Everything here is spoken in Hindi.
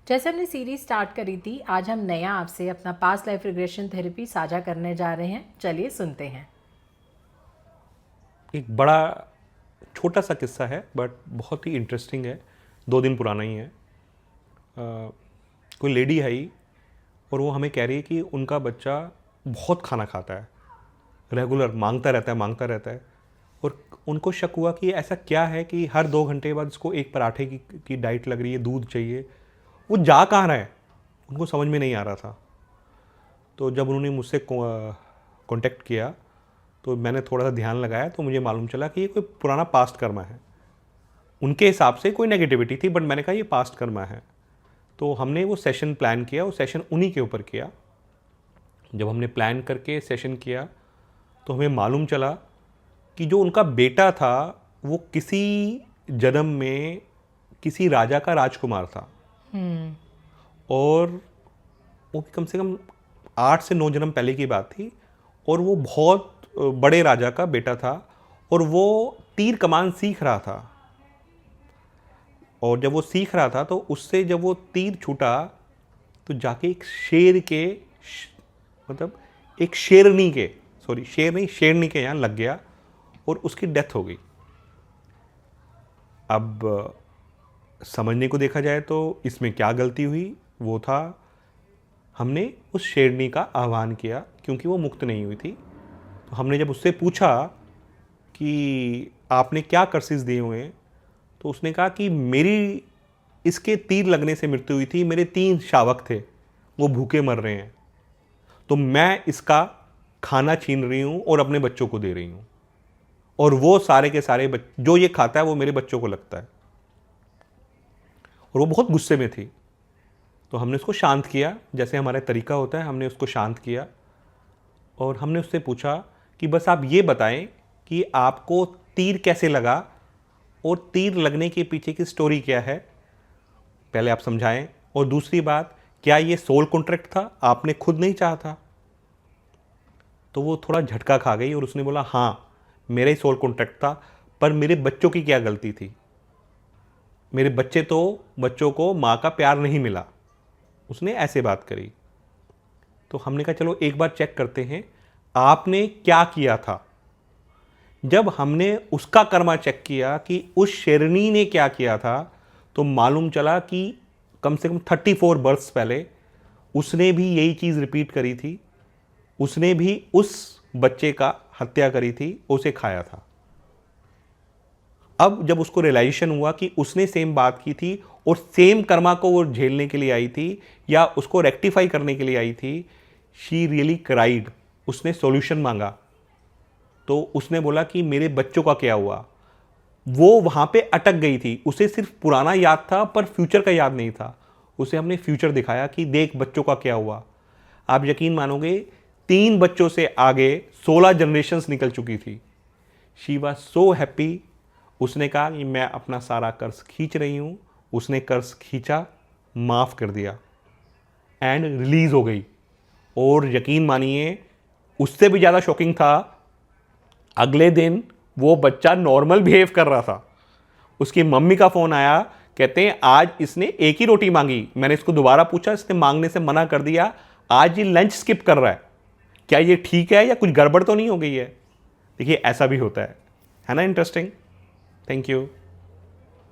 जैसे हमने सीरीज स्टार्ट करी थी, आज हम नया आपसे अपना पास्ट लाइफ रिग्रेशन थेरेपी साझा करने जा रहे हैं। चलिए सुनते हैं। एक बड़ा छोटा सा किस्सा है बट बहुत ही इंटरेस्टिंग है। 2 दिन पुराना ही है। कोई लेडी आई और वो हमें कह रही है कि उनका बच्चा बहुत खाना खाता है, रेगुलर मांगता रहता है। और उनको शक हुआ कि ऐसा क्या है कि हर 2 घंटे बाद उसको एक पराठे की डाइट लग रही है, दूध चाहिए। वो जा कहाँ रहा है, उनको समझ में नहीं आ रहा था। तो जब उन्होंने मुझसे कांटेक्ट किया तो मैंने थोड़ा सा ध्यान लगाया तो मुझे मालूम चला कि ये कोई पुराना पास्ट कर्मा है। उनके हिसाब से कोई नेगेटिविटी थी बट मैंने कहा ये पास्ट कर्मा है। तो हमने वो सेशन प्लान किया, वो सेशन उन्हीं के ऊपर किया। जब हमने प्लान करके सेशन किया तो हमें मालूम चला कि जो उनका बेटा था वो किसी जन्म में किसी राजा का राजकुमार था। और वो कम से कम 8 से 9 जन्म पहले की बात थी। और वो बहुत बड़े राजा का बेटा था और वो तीर कमान सीख रहा था। और जब वो सीख रहा था तो उससे जब वो तीर छूटा तो जाके एक शेर के मतलब एक शेरनी के शेर नहीं शेरनी के यहाँ लग गया और उसकी डेथ हो गई। अब समझने को देखा जाए तो इसमें क्या गलती हुई, वो था हमने उस शेरनी का आह्वान किया क्योंकि वो मुक्त नहीं हुई थी। तो हमने जब उससे पूछा कि आपने क्या कर्सेस दिए हुए हैं तो उसने कहा कि मेरी इसके तीर लगने से मृत्यु हुई थी, मेरे 3 शावक थे, वो भूखे मर रहे हैं, तो मैं इसका खाना छीन रही हूँ और अपने बच्चों को दे रही हूँ। और वो सारे के सारे जो ये खाता है वो मेरे बच्चों को लगता है। और वो बहुत गुस्से में थी। तो हमने उसको शांत किया, जैसे हमारा तरीका होता है, हमने उसको शांत किया। और हमने उससे पूछा कि बस आप ये बताएं कि आपको तीर कैसे लगा और तीर लगने के पीछे की स्टोरी क्या है, पहले आप समझाएं। और दूसरी बात, क्या ये सोल कॉन्ट्रैक्ट था, आपने खुद नहीं चाहा था? तो वो थोड़ा झटका खा गई और उसने बोला हाँ मेरा ही सोल कॉन्ट्रैक्ट था, पर मेरे बच्चों की क्या गलती थी? मेरे बच्चों को माँ का प्यार नहीं मिला। उसने ऐसे बात करी। तो हमने कहा चलो एक बार चेक करते हैं आपने क्या किया था। जब हमने उसका कर्मा चेक किया कि उस शेरनी ने क्या किया था तो मालूम चला कि कम से कम 34 बर्थ्स पहले उसने भी यही चीज़ रिपीट करी थी। उसने भी उस बच्चे का हत्या करी थी, उसे खाया था। अब जब उसको रियलाइजेशन हुआ कि उसने सेम बात की थी और सेम कर्मा को वो झेलने के लिए आई थी या उसको रेक्टिफाई करने के लिए आई थी, शी रियली क्राइड। उसने सॉल्यूशन मांगा। तो उसने बोला कि मेरे बच्चों का क्या हुआ। वो वहाँ पे अटक गई थी, उसे सिर्फ पुराना याद था पर फ्यूचर का याद नहीं था। उसे हमने फ्यूचर दिखाया कि देख बच्चों का क्या हुआ। आप यकीन मानोगे 3 बच्चों से आगे 16 जनरेशन्स निकल चुकी थी। She was so happy. उसने कहा कि मैं अपना सारा कर्ज खींच रही हूँ। उसने कर्ज खींचा, माफ़ कर दिया एंड रिलीज़ हो गई। और यकीन मानिए उससे भी ज़्यादा शॉकिंग था, अगले दिन वो बच्चा नॉर्मल बिहेव कर रहा था। उसकी मम्मी का फ़ोन आया, कहते हैं आज इसने एक ही रोटी मांगी। मैंने इसको दोबारा पूछा, इसने मांगने से मना कर दिया। आज ये लंच स्किप कर रहा है, क्या ये ठीक है या कुछ गड़बड़ तो नहीं हो गई है? देखिए ऐसा भी होता है ना। इंटरेस्टिंग। Thank you.